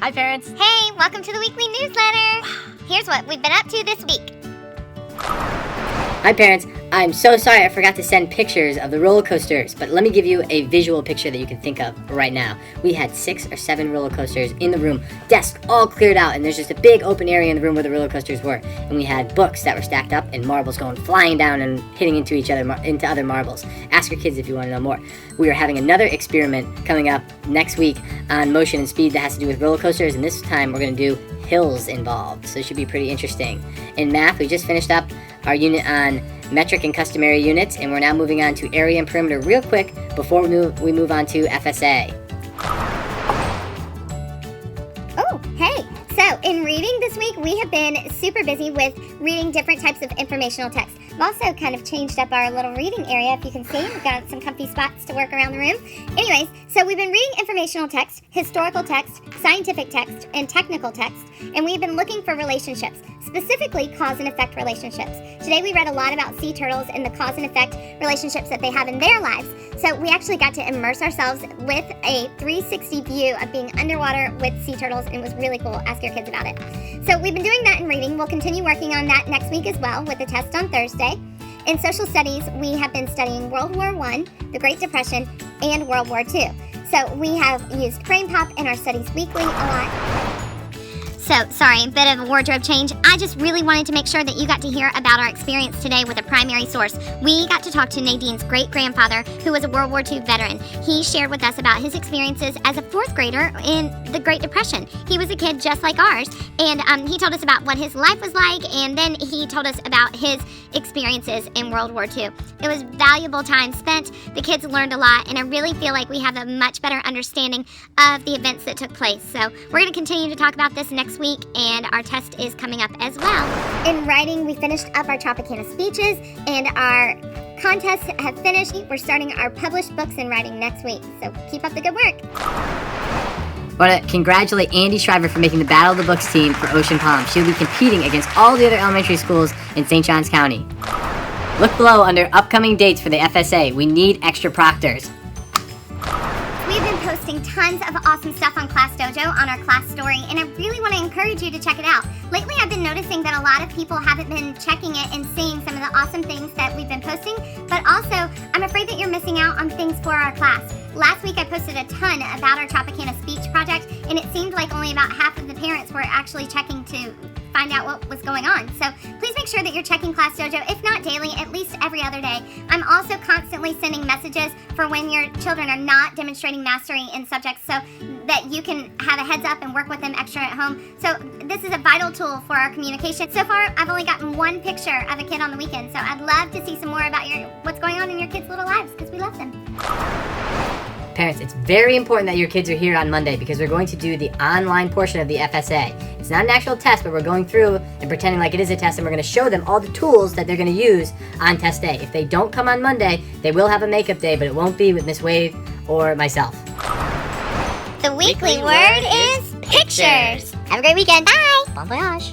Hi, parents. Hey, welcome to the weekly newsletter. Here's what we've been up to this week. Hi parents, I'm so sorry I forgot to send pictures of the roller coasters, but let me give you a visual picture that you can think of right now. We had 6 or 7 roller coasters in the room, desks all cleared out, and there's just a big open area in the room where the roller coasters were. And we had books that were stacked up and marbles going flying down and hitting into each other, into other marbles. Ask your kids if you want to know more. We are having another experiment coming up next week on motion and speed that has to do with roller coasters, and this time we're going to do hills involved, so it should be pretty interesting. In math, we just finished up our unit on metric and customary units, and we're now moving on to area and perimeter real quick before we move on to FSA. Oh, hey. So, in reading this week, we have been super busy with reading different types of informational text. We've also kind of changed up our little reading area, if you can see. We've got some comfy spots to work around the room. Anyways, so we've been reading informational text, historical text, scientific text, and technical text, and we've been looking for relationships, specifically cause and effect relationships. Today we read a lot about sea turtles and the cause and effect relationships that they have in their lives. So we actually got to immerse ourselves with a 360 view of being underwater with sea turtles, and it was really cool. Ask your kids about it. So we've been doing that in reading. We'll continue working on that next week as well with a test on Thursday. In social studies, we have been studying World War I, the Great Depression, and World War II. So we have used Brain Pop in our studies weekly a lot. So, sorry, a bit of a wardrobe change. I just really wanted to make sure that you got to hear about our experience today with a primary source. We got to talk to Nadine's great-grandfather, who was a World War II veteran. He shared with us about his experiences as a 4th grader in the Great Depression. He was a kid just like ours, and he told us about what his life was like, and then he told us about his experiences in World War II. It was valuable time spent. The kids learned a lot, and I really feel like we have a much better understanding of the events that took place. So we're going to continue to talk about this next week, and our test is coming up as well. In writing, we finished up our Tropicana speeches, and our contests have finished. We're starting our published books in writing next week, so keep up the good work. I want to congratulate Andy Shriver for making the Battle of the Books team for Ocean Palm. She'll be competing against all the other elementary schools in St. Johns County. Look below under upcoming dates for the FSA. We need extra proctors. We've been posting tons of awesome stuff on Class Dojo on our class story, and I really want to encourage you to check it out. Lately, I've been noticing that a lot of people haven't been checking it and seeing some of the awesome things that we've been posting, but also, I'm afraid that you're missing out on things for our class. Last week, I posted a ton about our Tropicana speech project, and it seemed like only about half of the parents were actually checking to find out what was going on. So please make sure that you're checking Class Dojo, if not daily, at least every other day. I'm also constantly sending messages for when your children are not demonstrating mastery in subjects so that you can have a heads up and work with them extra at home. So this is a vital tool for our communication. So far, I've only gotten one picture of a kid on the weekend, so I'd love to see some more about what's going on in your kids' little lives, because we love them. Parents, it's very important that your kids are here on Monday because we're going to do the online portion of the FSA. It's not an actual test, but we're going through and pretending like it is a test, and we're going to show them all the tools that they're going to use on test day. If they don't come on Monday, they will have a makeup day, but it won't be with Miss Wade or myself. The weekly word is pictures. Have a great weekend. Bye. Bon voyage.